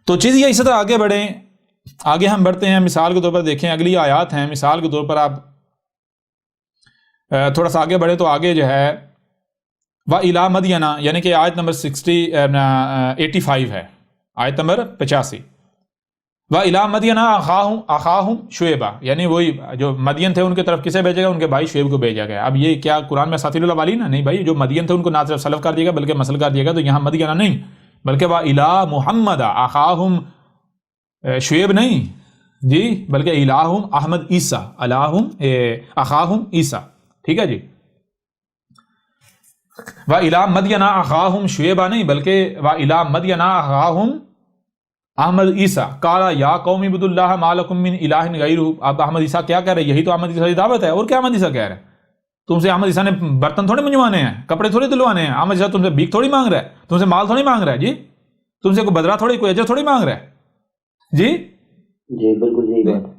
تو چیزیں اسی طرح آگے بڑھیں، آگے ہم بڑھتے ہیں، مثال کے طور پر دیکھیں اگلی آیات ہیں، مثال کے طور پر آپ تھوڑا سا آگے بڑھیں تو آگے جو ہے وَإِلَىٰ مَدْيَنَ، یعنی کہ آیت نمبر 85 ہے، آیت نمبر 85، وَإِلَىٰ مَدْيَنَ أَخَاهُمْ شُعَيْبًا، یعنی وہی جو مدین تھے ان کے طرف کسے بھیجا گیا؟ ان کے بھائی شعیب کو بھیجا گیا۔ اب یہ کیا قرآن میں اساطیر الاولین ہے؟ نہیں بھائی، جو مدین تھے ان کو نہ صرف سلف کر دیا گیا بلکہ مسل کر دیا گیا، تو یہاں مدینہ نہیں بلکہ وَإِلَىٰ مُحَمَّدَ أَخَاهُمْ شعیب نہیں جی، بلکہ الہم احمد عیسیٰ، الہم اخاہم عیسیٰ، ٹھیک ہے جی۔ وَإِلَىٰ مَدْيَنَ أَخَاهُمْ شُعَيْبًا نہیں بلکہ وَإِلَىٰ مَدْيَنَ أَخَاهُمْ احمد عیسیٰ قَالَ يَا قَوْمِ اعْبُدُوا اللَّهَ مَا لَكُم مِّنْ إِلَٰهٍ غَيْرُهُ۔ اب احمد عیسیٰ کیا کہہ رہے ہیں؟ یہی تو احمد عیسیٰ کی دعوت ہے، اور کیا احمد عیسیٰ کہہ رہے ہیں؟ تم سے احمد عیسیٰ نے برتن تھوڑے منجوانے ہیں، کپڑے تھوڑے دلوانے ہیں، احمد عیسیٰ تم سے بھیک تھوڑی مانگ رہا ہے، تم سے مال تھوڑی مانگ رہا ہے جی، تم سے کوئی بدلہ تھوڑی، کوئی اجر تھوڑی مانگ رہا ہے جی جی بالکل یہی بات ہے۔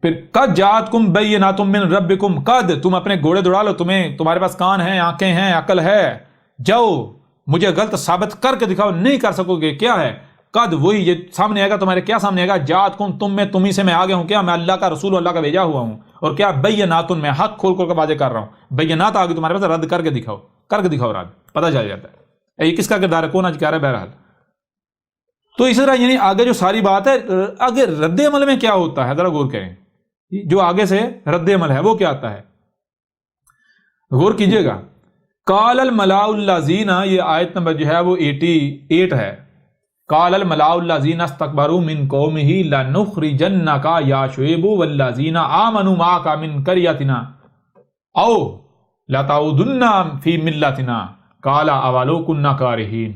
پھر قد جاءتکم بینات من ربکم، قد، تم اپنے گھوڑے دوڑا لو، تمہارے پاس کان ہیں، آنکھیں ہیں، عقل ہے، جاؤ مجھے غلط ثابت کر کے دکھاؤ، نہیں کر سکو گے، کیا ہے؟ قد، وہی یہ سامنے آئے گا تمہارے، کیا سامنے آئے گا؟ جاءتکم، تمہیں سے میں آگے ہوں، کیا میں اللہ کا رسول ہوں، اللہ کا بھیجا ہوا ہوں، اور کیا بینات، میں حق کھول کر واضح کر رہا ہوں، بینات آگے تمہارے پاس، رد کر کے دکھاؤ رد، پتہ چل جاتا ہے یہ کس کا کردار ہے، کون آج کہہ رہا ہے۔ بہرحال تو اسی طرح یعنی آگے جو ساری بات ہے، آگے رد عمل میں کیا ہوتا ہے ذرا غور کریں، جو آگے سے رد عمل ہے وہ کیا آتا ہے، غور کیجئے گا۔ قال الملاء الذین، یہ آیت نمبر جو ہے وہ 88 ہے، قال الملاء الذین استکبروا من قومہ لنخرجنک یا شعیب والذین آمنوا معک من قریتنا او لتعودن فی ملتنا قال اولو کنا کارہین۔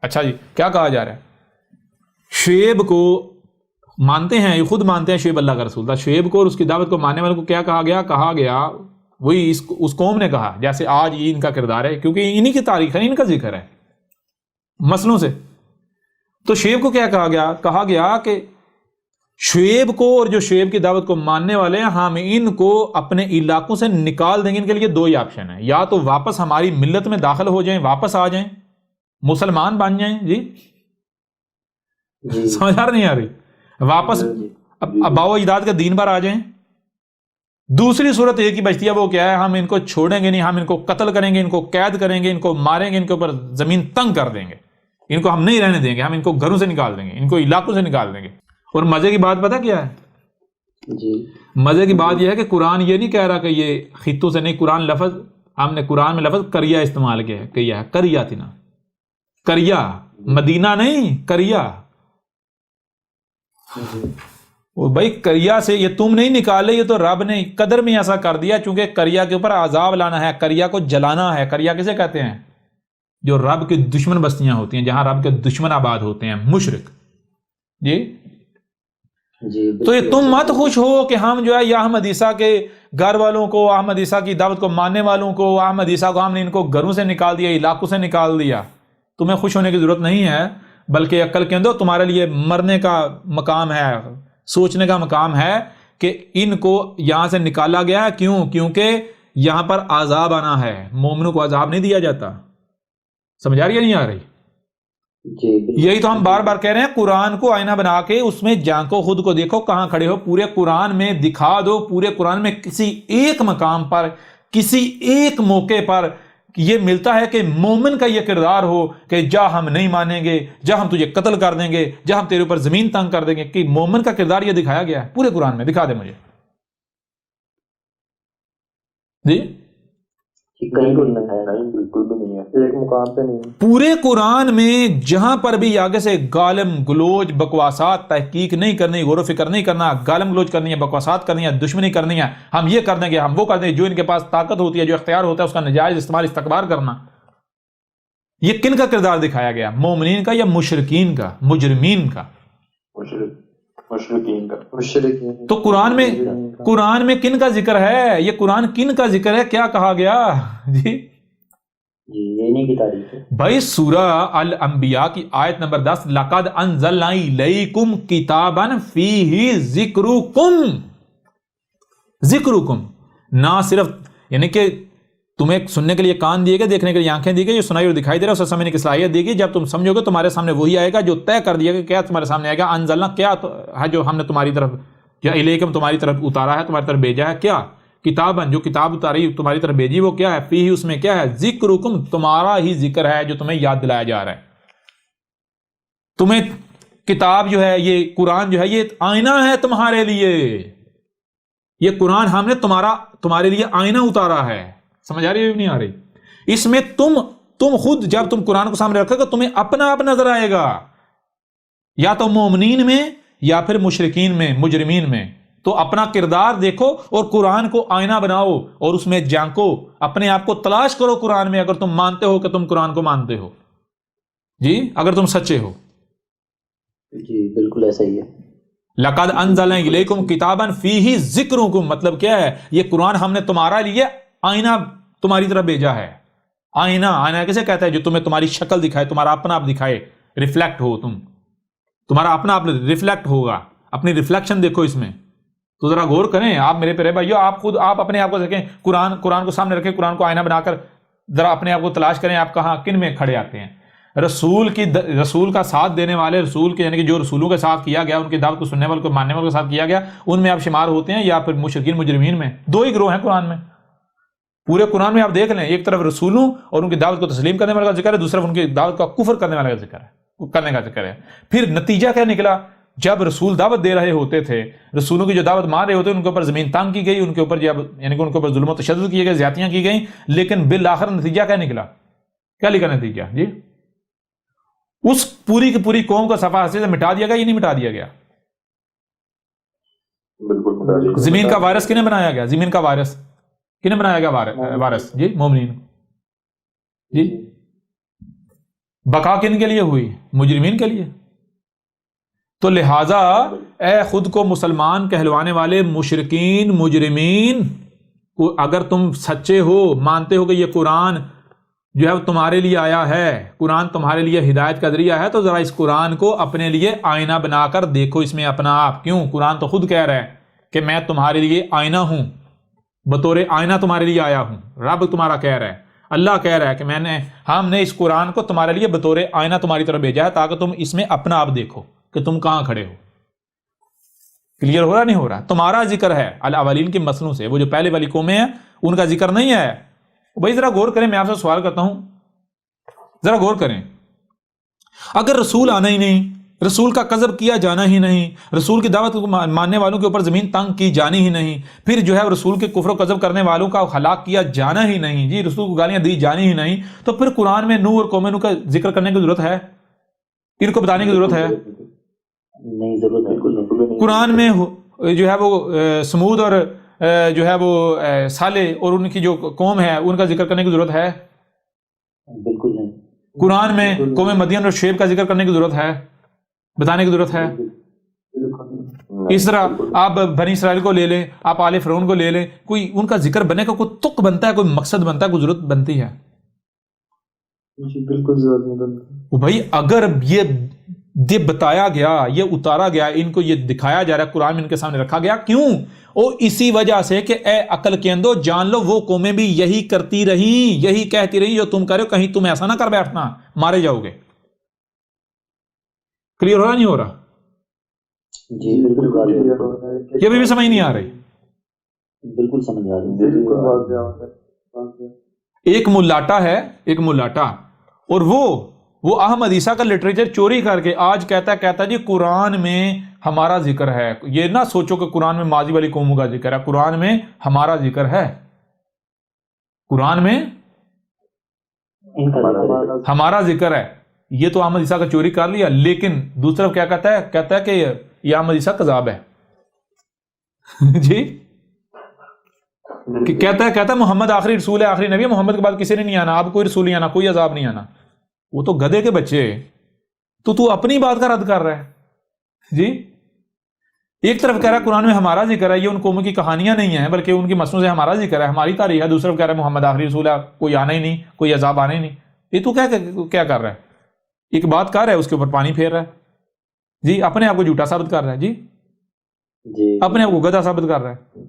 اچھا جی، کیا کہا جا رہا ہے؟ شعیب کو مانتے ہیں، یہ خود مانتے ہیں شعیب اللہ کا رسول تھا، شعیب کو اور اس کی دعوت کو ماننے والوں کو کیا کہا گیا؟ کہا گیا وہی اس قوم نے کہا، جیسے آج یہ ان کا کردار ہے، کیونکہ انہی کی تاریخ ہے، ان کا ذکر ہے مسئلوں سے۔ تو شعیب کو کیا کہا گیا؟ کہا گیا کہ شعیب کو اور جو شعیب کی دعوت کو ماننے والے ہیں، ہم ان کو اپنے علاقوں سے نکال دیں گے۔ ان کے لیے دو ہی آپشن ہیں، یا تو واپس ہماری ملت میں داخل ہو جائیں، واپس آ جائیں، مسلمان بن جائیں جی، سمجھ نہیں آ رہی، واپس آباء و اجداد کا دین پر آ جائیں۔ دوسری صورت ایک ہی بچتی ہے، وہ کیا ہے؟ ہم ان کو چھوڑیں گے نہیں، ہم ان کو قتل کریں گے، ان کو قید کریں گے، ان کو ماریں گے، ان کے اوپر زمین تنگ کر دیں گے، ان کو ہم نہیں رہنے دیں گے، ہم ان کو گھروں سے نکال دیں گے، ان کو علاقوں سے نکال دیں گے۔ اور مزے کی بات پتہ کیا ہے جی؟ مزے کی بات یہ ہے کہ قرآن یہ نہیں کہہ رہا کہ یہ خطوں سے نہیں، قرآن لفظ، ہم نے قرآن میں لفظ کریا استعمال کیا ہے، کریا تھی نا، کریا، مدینہ نہیں، کریا۔ وہ بھائی کریا سے یہ تم نہیں نکالے، یہ تو رب نے قدر میں ایسا کر دیا، چونکہ کریا کے اوپر عذاب لانا ہے، کریا کو جلانا ہے۔ کریا کسے کہتے ہیں؟ جو رب کے دشمن بستیاں ہوتی ہیں، جہاں رب کے دشمن آباد ہوتے ہیں، مشرک جی۔ تو یہ تم مت خوش ہو کہ ہم جو ہے یا احمد عیسیٰ کے گھر والوں کو، احمد عیسیٰ کی دعوت کو ماننے والوں کو، احمد عیسیٰ کو ہم نے ان کو گھروں سے نکال دیا، علاقوں سے نکال دیا۔ تمہیں خوش ہونے کی ضرورت نہیں ہے، بلکہ عقل کے اندر تمہارے لیے مرنے کا مقام ہے، سوچنے کا مقام ہے کہ ان کو یہاں سے نکالا گیا ہے، کیوں؟ کیونکہ یہاں پر عذاب آنا ہے، مومنوں کو عذاب نہیں دیا جاتا۔ سمجھ آ رہی ہے نہیں آ رہی؟ یہی تو ہم بار بار کہہ رہے ہیں، قرآن کو آئینہ بنا کے اس میں جھانکو، خود کو دیکھو کہاں کھڑے ہو، پورے قرآن میں دکھا دو، پورے قرآن میں کسی ایک مقام پر، کسی ایک موقع پر یہ ملتا ہے کہ مومن کا یہ کردار ہو کہ جا ہم نہیں مانیں گے، جا ہم تجھے قتل کر دیں گے، جا ہم تیرے اوپر زمین تنگ کر دیں گے، کہ مومن کا کردار یہ دکھایا گیا ہے پورے قرآن میں؟ دکھا دے مجھے جی، کہیں کو نہیں، بالکل بھی نہیں ہے، ایک مقام پہ نہیں۔ پورے قرآن میں جہاں پر بھی آگے سے گالم گلوچ، بکواسات، تحقیق نہیں کرنی، غور و فکر نہیں کرنا، گالم گلوچ کرنی ہے، بکواسات کرنی ہے، دشمنی کرنی ہے، ہم یہ کر دیں گے، ہم وہ کر دیں گے، جو ان کے پاس طاقت ہوتی ہے، جو اختیار ہوتا ہے، اس کا نجائز استعمال، استکبار کرنا، یہ کن کا کردار دکھایا گیا؟ مومنین کا یا مشرکین کا، مجرمین کا؟ مشرکین کا۔ تو قرآن میں کن کا ذکر ہے؟ یہ قرآن کن کا ذکر ہے؟ کیا کہا گیا جی؟ یہ نہیں کی تاریخ ہے بھائی، سورہ الانبیاء کی آیت نمبر 10، لَقَدْ أَنزَلْنَا إِلَيْكُمْ كِتَابًا فِيهِ ذِكْرُكُمْ، نہ صرف یعنی کہ تمہیں سننے کے لیے کان دیے گئے، دیکھنے کے لیے آنکھیں دی گئی، جو سنائی اور دکھائی دے رہا ہے اسے سمجھنے کی صلاحیت دی گئی. جب تم سمجھو گے تمہارے سامنے وہی آئے گا جو طے کر دیا گیا. کیا تمہارے سامنے آئے گا؟ انزلنا، کیا ہے جو ہم نے تمہاری طرف، یا الیکم تمہاری طرف اتارا ہے، تمہاری طرف بھیجا ہے. کیا؟ کتابن، جو کتاب اتاری تمہاری طرف بھیجی وہ کیا ہے؟ فیہ، اس میں کیا ہے؟ ذکرکم، تمہارا ہی ذکر ہے جو تمہیں یاد دلایا جا رہا ہے. تمہیں کتاب جو ہے، یہ قرآن جو ہے، یہ آئینہ ہے تمہارے لیے. یہ قرآن ہم نے تمہارے لیے آئینہ اتارا ہے. سمجھ آ رہی ہے نہیں آ رہی؟ اس میں تم خود جب تم قرآن کو سامنے رکھو گے تمہیں اپنا آپ نظر آئے گا، یا تو مومنین میں یا پھر مشرکین میں، مجرمین میں. تو اپنا کردار دیکھو اور قرآن کو آئینہ بناؤ اور اس میں جھانکو، اپنے آپ کو تلاش کرو قرآن میں، اگر تم مانتے ہو کہ تم قرآن کو مانتے ہو. جی، اگر تم سچے ہو. جی بالکل ایسا ہی ہے. لقد انزلنا الیکم کتابا فیہ ذکرکم، مطلب کیا ہے؟ یہ قرآن ہم نے تمہارا لیے آئینہ تمہاری طرف بھیجا ہے. آئینہ کیسے کہتا ہے؟ جو تمہیں تمہاری شکل دکھائے، تمہارا اپنا آپ دکھائے، ریفلیکٹ ہو تمہارا اپنا آپ ریفلیکٹ ہوگا. اپنی ریفلیکشن دیکھو اس میں. تو ذرا غور کریں آپ میرے پیارے بھائیو، آپ اپنے آپ کو دیکھیں، قرآن کو سامنے رکھیں، قرآن کو آئینہ بنا کر ذرا اپنے آپ کو تلاش کریں، آپ کہاں کن میں کھڑے آتے ہیں. رسول کا ساتھ دینے والے، رسول کے یعنی کہ جو رسولوں کے ساتھ کیا گیا، ان کی دعوت کو سننے والوں کو ماننے والوں کے ساتھ کیا گیا، ان میں آپ شمار ہوتے ہیں، یا پھر مشرکین مجرمین میں. دو ہی گروہ ہیں قرآن میں. پورے قرآن میں آپ دیکھ لیں، ایک طرف رسولوں اور ان کی دعوت کو تسلیم کرنے والے کا ذکر ہے، دوسری طرف ان کی دعوت کا کفر کرنے والے کا ذکر ہے. پھر نتیجہ کیا نکلا؟ جب رسول دعوت دے رہے ہوتے تھے، رسولوں کی جو دعوت مان رہے ہوتے، ان کے اوپر زمین تنگ کی گئی، ان کے اوپر یعنی کہ ان کے اوپر ظلم و تشدد کیے گئے، زیادتیاں کی گئیں. لیکن بالآخر نتیجہ کیا نکلا؟ کیا لکھا نتیجہ؟ جی، اس پوری کی پوری قوم کو صفحہ حسین سے مٹا دیا گیا یا نہیں مٹا دیا گیا؟ بالکل. زمین کا وائرس کنے بنایا گیا؟ زمین کا وائرس کنے بنایا گیا؟ وائرس جی مومنین. جی، بقا کن کے لیے ہوئی؟ مجرمین کے لیے. تو لہٰذا اے خود کو مسلمان کہلوانے والے مشرکین مجرمین، اگر تم سچے ہو، مانتے ہو کہ یہ قرآن جو ہے تمہارے لیے آیا ہے، قرآن تمہارے لیے ہدایت کا ذریعہ ہے، تو ذرا اس قرآن کو اپنے لیے آئینہ بنا کر دیکھو اس میں اپنا آپ. کیوں؟ قرآن تو خود کہہ رہا ہے کہ میں تمہارے لیے آئینہ ہوں، بطور آئینہ تمہارے لیے آیا ہوں. رب تمہارا کہہ رہا ہے، اللہ کہہ رہا ہے کہ ہم نے اس قرآن کو تمہارے لیے بطور آئینہ تمہاری طرف بھیجا ہے، تاکہ تم اس میں اپنا آپ دیکھو کہ تم کہاں کھڑے ہو. کلیئر ہو رہا نہیں ہو رہا؟ تمہارا ذکر ہے الاولین کی مسلوں سے، وہ جو پہلے والی قومیں ہیں ان کا ذکر نہیں ہے. بھائی ذرا غور کریں، میں آپ سے سوال کرتا ہوں، ذرا غور کریں. اگر رسول آنا ہی نہیں، رسول کا قذف کیا جانا ہی نہیں، رسول کی دعوت کو ماننے والوں کے اوپر زمین تنگ کی جانی ہی نہیں، پھر جو ہے رسول کے کفر و قذف کرنے والوں کا ہلاک کیا جانا ہی نہیں، جی رسول کو گالیاں دی جانی ہی نہیں، تو پھر قرآن میں نوح اور قوم نوح کا ذکر کرنے کی ضرورت ہے؟ ان کو بتانے کی ضرورت ہے؟ نہیں، ضرورت ہے. قرآن میں جو ہے وہ سمود اور جو ہے وہ صالح اور ان کی جو قوم ہے ان کا ذکر کرنے کی ضرورت ہے؟ بالکل نہیں. قرآن میں قوم مدین اور شعیب کا ذکر کرنے کی ضرورت ہے، بتانے کی ضرورت ہے؟ اس طرح آپ بنی اسرائیل کو لے لیں، آپ آل فرعون کو لے لیں، کوئی ان کا ذکر بنے کا کوئی تک بنتا ہے، کوئی مقصد بنتا ہے، کوئی ضرورت بنتی ہے؟ بالکل ضرورت نہیں بنتی. بھائی اگر یہ بتایا گیا، یہ اتارا گیا، ان کو یہ دکھایا جا رہا ہے، قرآن میں ان کے سامنے رکھا گیا، کیوں؟ اور اسی وجہ سے کہ اے عقل کے اندو جان لو وہ قومیں بھی یہی کرتی رہیں، یہی کہتی رہیں جو تم کر رہے ہو، کہیں تم ایسا نہ کر بیٹھنا، مارے جاؤ گے. کلیئر ہو رہا نہیں ہو رہا؟ جی بالکل. یہ بھی سمجھ نہیں آ رہی؟ بالکل سمجھ آ رہی ہے. ایک ملاٹا ہے، ایک ملاٹا، اور وہ احمد عیسیٰ کا لٹریچر چوری کر کے آج کہتا جی قرآن میں ہمارا ذکر ہے. یہ نہ سوچو کہ قرآن میں ماضی والی قوموں کا ذکر ہے، قرآن میں ہمارا ذکر ہے، قرآن میں ہمارا ذکر ہے. یہ تو احمد عیسیٰ کا چوری کر لیا، لیکن دوسری طرف کیا کہتا ہے کہ یہ احمد عیسیٰ کذاب ہے. جی کہتا ہے محمد آخری رسول ہے، آخری نبی ہے، محمد کے بعد کسی نے نہیں آنا، اب کوئی رسول نہیں آنا، کوئی عذاب نہیں آنا. وہ تو گدھے کے بچے، تو اپنی بات کا رد کر رہا ہے. جی ایک طرف کہہ رہا ہے قرآن میں ہمارا ذکر ہے، یہ ان قوموں کی کہانیاں نہیں ہیں بلکہ ان کی مسلوں سے ہمارا ذکر ہے، ہماری تاریخ ہے. دوسری طرف کہہ رہا ہے محمد آخری رسول ہے، کوئی آنا ہی نہیں، کوئی عذاب آنا ہی نہیں. یہ تو کیا کر رہا ہے؟ ایک بات کر رہا ہے، اس کے اوپر پانی پھیر رہا ہے. جی اپنے آپ کو جھوٹا ثابت کر رہا ہے. جی اپنے آپ کو گدھا ثابت کر رہا ہے.